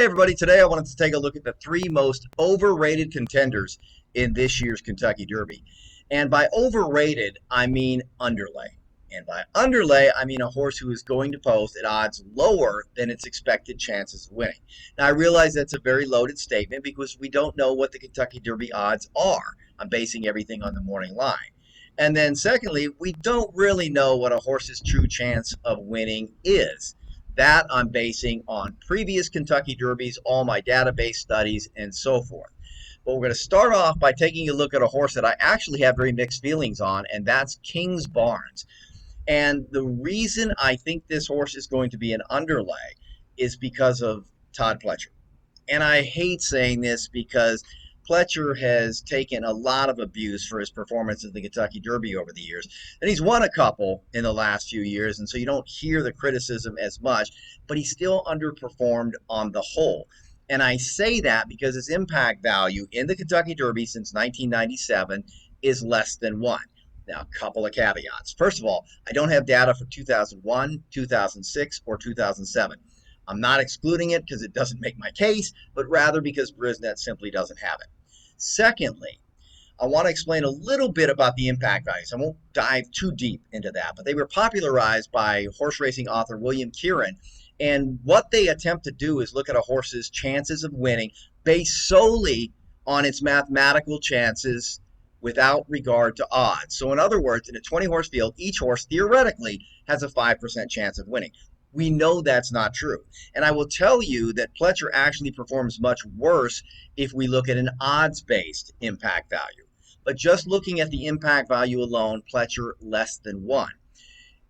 Hey everybody, today I wanted to take a look at the three most overrated contenders in this year's Kentucky Derby. And by overrated, I mean underlay. And by underlay, I mean a horse who is going to post at odds lower than its expected chances of winning. Now, I realize that's a very loaded statement because we don't know what the Kentucky Derby odds are. I'm basing everything on the morning line. And then secondly, we don't really know what a horse's true chance of winning is. That I'm basing on previous Kentucky Derbies, all my database studies, and so forth. But we're going to start off by taking a look at a horse that I actually have very mixed feelings on, and that's King's Barnes. And the reason I think this horse is going to be an underlay is because of Todd Pletcher. And I hate saying this because Pletcher has taken a lot of abuse for his performance in the Kentucky Derby over the years. And he's won a couple in the last few years, and so you don't hear the criticism as much, but he still underperformed on the whole. And I say that because his impact value in the Kentucky Derby since 1997 is less than 1. Now, a couple of caveats. First of all, I don't have data for 2001, 2006, or 2007. I'm not excluding it because it doesn't make my case, but rather because Brisnet simply doesn't have it. Secondly, I want to explain a little bit about the impact values. I won't dive too deep into that, but they were popularized by horse racing author William Kieran. And what they attempt to do is look at a horse's chances of winning based solely on its mathematical chances without regard to odds. So in other words, in a 20-horse field, each horse theoretically has a 5% chance of winning. We know that's not true. And I will tell you that Pletcher actually performs much worse if we look at an odds-based impact value. But just looking at the impact value alone, Pletcher less than 1.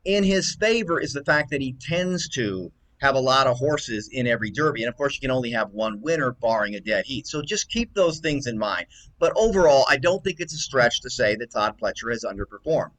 In his favor is the fact that he tends to have a lot of horses in every Derby. And of course, you can only have one winner barring a dead heat. So just keep those things in mind. But overall, I don't think it's a stretch to say that Todd Pletcher has underperformed.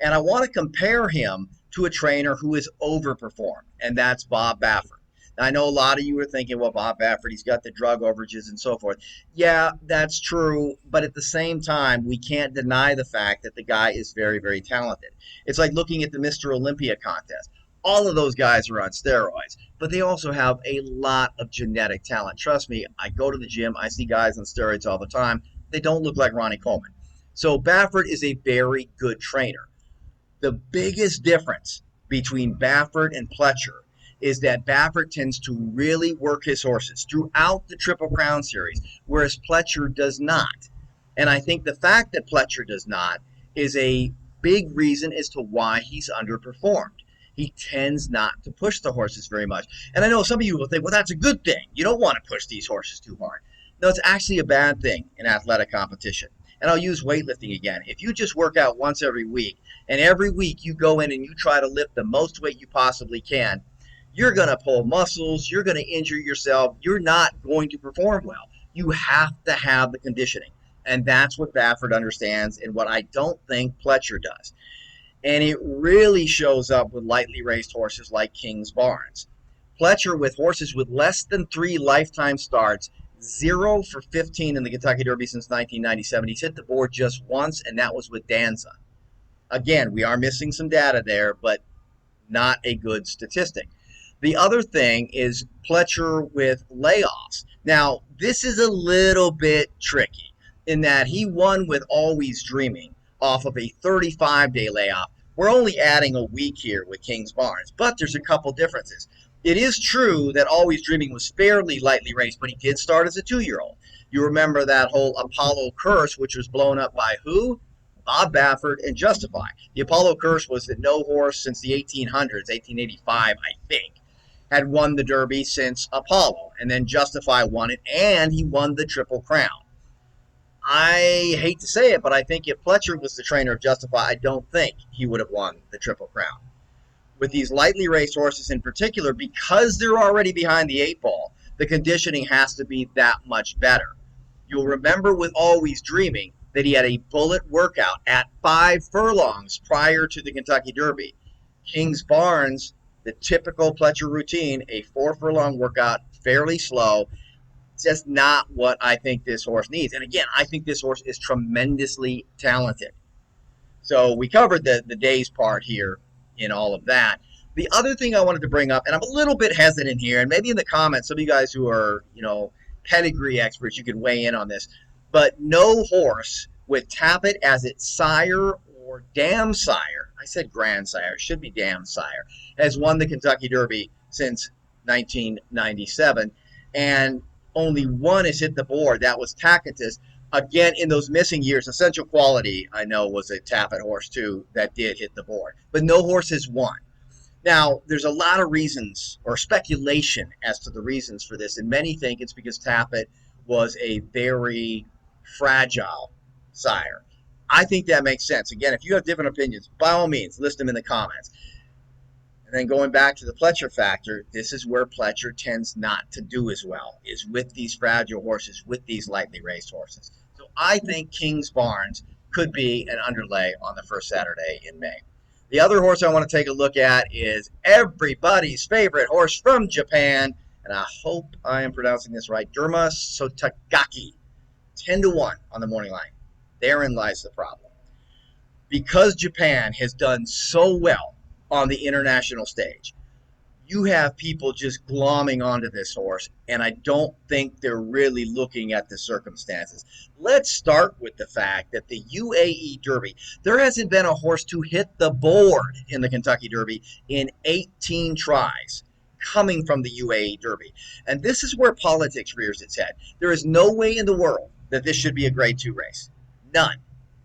And I want to compare him to a trainer who has overperformed, and that's Bob Baffert. Now, I know a lot of you are thinking, well, Bob Baffert, he's got the drug overages and so forth. Yeah, that's true, but at the same time, we can't deny the fact that the guy is very, very talented. It's like looking at the Mr. Olympia contest. All of those guys are on steroids, but they also have a lot of genetic talent. Trust me, I go to the gym, I see guys on steroids all the time. They don't look like Ronnie Coleman. So Baffert is a very good trainer. The biggest difference between Baffert and Pletcher is that Baffert tends to really work his horses throughout the Triple Crown series, whereas Pletcher does not. And I think the fact that Pletcher does not is a big reason as to why he's underperformed. He tends not to push the horses very much. And I know some of you will think, well, that's a good thing. You don't want to push these horses too hard. No, it's actually a bad thing in athletic competition. And I'll use weightlifting again. If you just work out once every week, and every week you go in and you try to lift the most weight you possibly can, you're going to pull muscles, you're going to injure yourself, you're not going to perform well. You have to have the conditioning. And that's what Baffert understands and what I don't think Pletcher does. And it really shows up with lightly raced horses like King's Barnes. Pletcher, with horses with less than 3 lifetime starts, 0 for 15 in the Kentucky Derby since 1997. He's hit the board just once, and that was with Danza. Again, we are missing some data there, but not a good statistic. The other thing is Pletcher with layoffs. Now, this is a little bit tricky in that he won with Always Dreaming off of a 35-day layoff. We're only adding a week here with King's Barnes, but there's a couple differences. It is true that Always Dreaming was fairly lightly raced, but he did start as a 2-year-old. You remember that whole Apollo curse, which was blown up by who? Bob Baffert and Justify. The Apollo curse was that no horse since the 1800s, 1885, I think, had won the Derby since Apollo. And then Justify won it, and he won the Triple Crown. I hate to say it, but I think if Pletcher was the trainer of Justify, I don't think he would have won the Triple Crown. With these lightly raced horses in particular, because they're already behind the 8 ball, the conditioning has to be that much better. You'll remember with Always Dreaming that he had a bullet workout at 5 furlongs prior to the Kentucky Derby. King's Barnes, the typical Pletcher routine, a 4 furlong workout, fairly slow, just not what I think this horse needs. And again, I think this horse is tremendously talented. So we covered the days part here in all of that. The other thing I wanted to bring up, and I'm a little bit hesitant here, and maybe in the comments, some of you guys who are, pedigree experts, you can weigh in on this, but no horse with Tappet as its sire or dam sire, I said grandsire, it should be dam sire, has won the Kentucky Derby since 1997, and only one has hit the board. That was Tacitus. Again, in those missing years, Essential Quality, I know, was a Tappet horse too that did hit the board, but no horse has won. Now, there's a lot of reasons or speculation as to the reasons for this, and many think it's because Tappet was a very fragile sire. I think that makes sense. Again, if you have different opinions, by all means, list them in the comments. And then going back to the Pletcher factor, this is where Pletcher tends not to do as well, is with these fragile horses, with these lightly raced horses. So I think King's Barnes could be an underlay on the first Saturday in May. The other horse I want to take a look at is everybody's favorite horse from Japan, and I hope I am pronouncing this right, Derma Sotagaki, 10-1 on the morning line. Therein lies the problem. Because Japan has done so well on the international stage, you have people just glomming onto this horse, and I don't think they're really looking at the circumstances. Let's start with the fact that the UAE Derby, there hasn't been a horse to hit the board in the Kentucky Derby in 18 tries coming from the UAE Derby. And this is where politics rears its head. There is no way in the world that this should be a grade 2 race. None.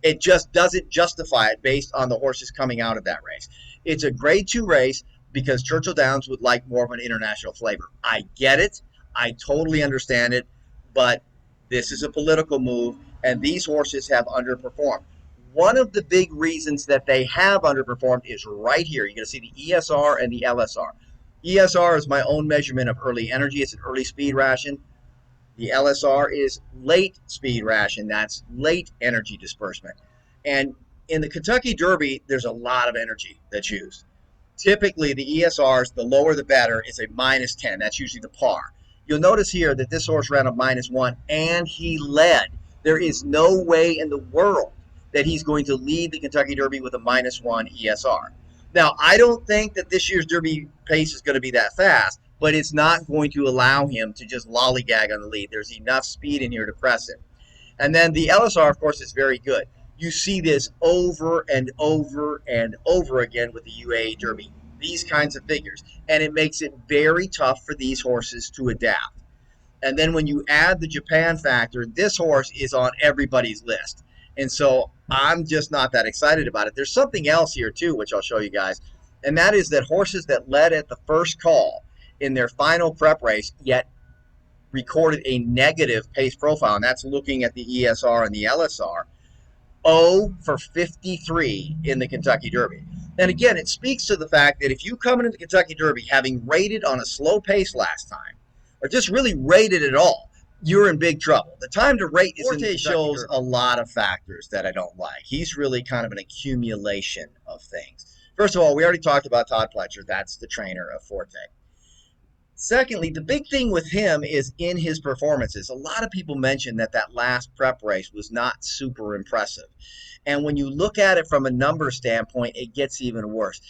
It just doesn't justify it based on the horses coming out of that race. It's a grade 2 race because Churchill Downs would like more of an international flavor. I get it. I totally understand it. But this is a political move, and these horses have underperformed. One of the big reasons that they have underperformed is right here. You're going to see the ESR and the LSR. ESR is my own measurement of early energy. It's an early speed ration. The LSR is late speed ration. That's late energy disbursement. And in the Kentucky Derby, there's a lot of energy that's used. Typically, the ESRs, the lower the better, is a -10. That's usually the par. You'll notice here that this horse ran a -1, and he led. There is no way in the world that he's going to lead the Kentucky Derby with a -1 ESR. Now, I don't think that this year's Derby pace is going to be that fast, but it's not going to allow him to just lollygag on the lead. There's enough speed in here to press him. And then the LSR, of course, is very good. You see this over and over and over again with the UAE Derby, these kinds of figures. And it makes it very tough for these horses to adapt. And then when you add the Japan factor, this horse is on everybody's list. And so I'm just not that excited about it. There's something else here, too, which I'll show you guys. And that is that horses that led at the first call in their final prep race, yet recorded a negative pace profile, and that's looking at the ESR and the LSR, 0 for 53 in the Kentucky Derby. And again, it speaks to the fact that if you come into the Kentucky Derby having rated on a slow pace last time, or just really rated at all, you're in big trouble. The time to rate is Forte shows Derby. A lot of factors that I don't like. He's really kind of an accumulation of things. First of all, we already talked about Todd Pletcher. That's the trainer of Forte. Secondly, the big thing with him is in his performances. A lot of people mention that last prep race was not super impressive. And when you look at it from a number standpoint, it gets even worse.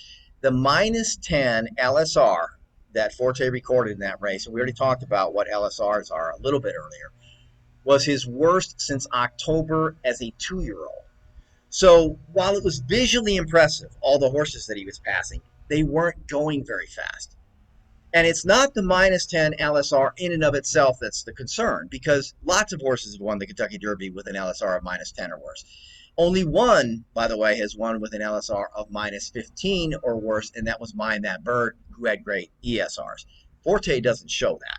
The -10 LSR that Forte recorded in that race, and we already talked about what LSRs are a little bit earlier, was his worst since October as a 2-year-old. So while it was visually impressive, all the horses that he was passing, they weren't going very fast. And it's not the -10 LSR in and of itself that's the concern, because lots of horses have won the Kentucky Derby with an LSR of -10 or worse. Only one, by the way, has won with an LSR of -15 or worse, and that was Mine That Bird, who had great ESRs. Forte doesn't show that.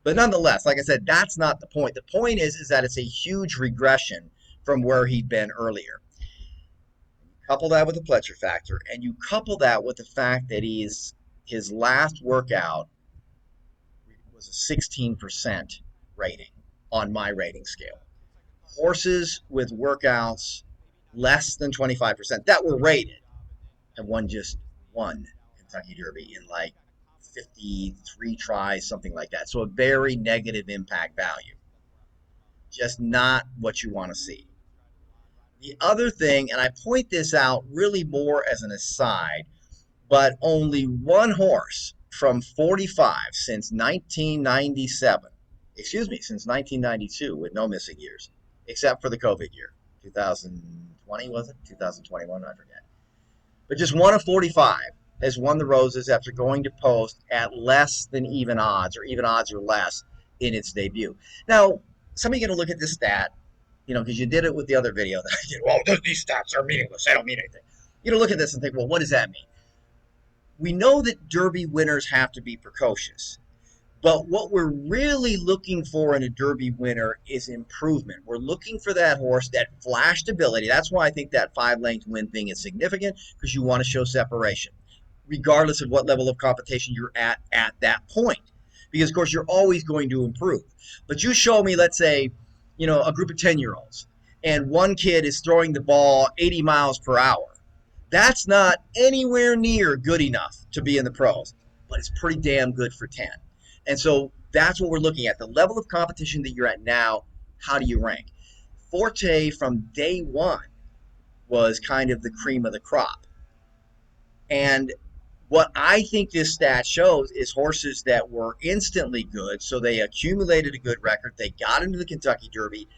But nonetheless, like I said, that's not the point. The point is that it's a huge regression from where he'd been earlier. Couple that with the Pletcher factor, and you couple that with the fact that his last workout was a 16% rating on my rating scale. Horses with workouts less than 25% that were rated have won just one Kentucky Derby in like 53 tries, something like that. So a very negative impact value. Just not what you want to see. The other thing, and I point this out really more as an aside, but only one horse from 45 since 1997, excuse me, since 1992 with no missing years, except for the COVID year, 2020 was it? 2021, I forget. But just one of 45 has won the Roses after going to post at less than even odds, or even odds or less, in its debut. Now, some of you are going to look at this stat, because you did it with the other video that I did. Well, these stats are meaningless. They don't mean anything. You're going to look at this and think, well, what does that mean? We know that Derby winners have to be precocious. But what we're really looking for in a Derby winner is improvement. We're looking for that horse that flashed ability. That's why I think that 5-length win thing is significant, because you want to show separation, regardless of what level of competition you're at that point. Because, of course, you're always going to improve. But you show me, let's say, a group of 10-year-olds, and one kid is throwing the ball 80 miles per hour. That's not anywhere near good enough to be in the pros, but it's pretty damn good for 10. And so that's what we're looking at. The level of competition that you're at now, how do you rank? Forte from day one was kind of the cream of the crop. And what I think this stat shows is horses that were instantly good, so they accumulated a good record. They got into the Kentucky Derby,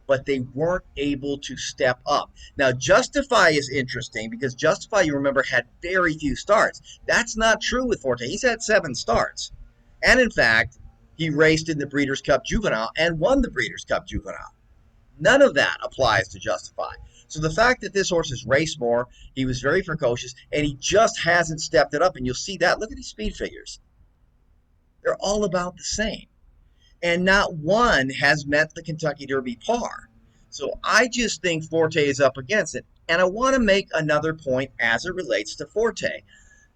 but they weren't able to step up. Now, Justify is interesting because Justify, you remember, had very few starts. That's not true with Forte. He's had 7 starts. And in fact, he raced in the Breeders' Cup Juvenile and won the Breeders' Cup Juvenile. None of that applies to Justify. So the fact that this horse has raced more, he was very precocious, and he just hasn't stepped it up. And you'll see that. Look at these speed figures. They're all about the same. And not one has met the Kentucky Derby par. So I just think Forte is up against it. And I want to make another point as it relates to Forte.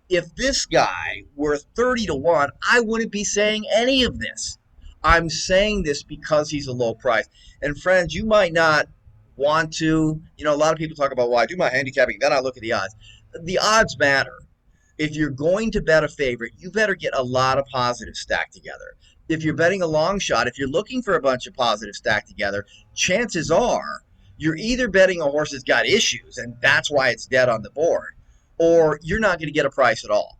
If this guy were 30 to 1, I wouldn't be saying any of this. I'm saying this because he's a low price. And friends, you might not want to, a lot of people talk about, well, I do my handicapping, then I look at the odds. The odds matter. If you're going to bet a favorite, you better get a lot of positives stacked together. If you're betting a long shot, if you're looking for a bunch of positives stacked together, chances are you're either betting a horse that's got issues, and that's why it's dead on the board, or you're not going to get a price at all.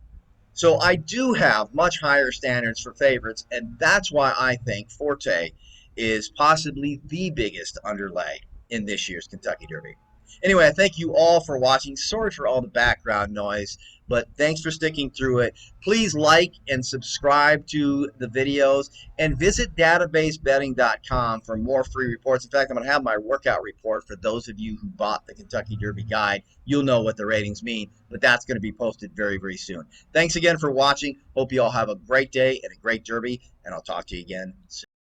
So I do have much higher standards for favorites, and that's why I think Forte is possibly the biggest underlay in this year's Kentucky Derby. Anyway, I thank you all for watching. Sorry for all the background noise, but thanks for sticking through it. Please like and subscribe to the videos, and visit databasebetting.com for more free reports. In fact, I'm going to have my workout report for those of you who bought the Kentucky Derby guide. You'll know what the ratings mean, but that's going to be posted very, very soon. Thanks again for watching. Hope you all have a great day and a great Derby, and I'll talk to you again soon.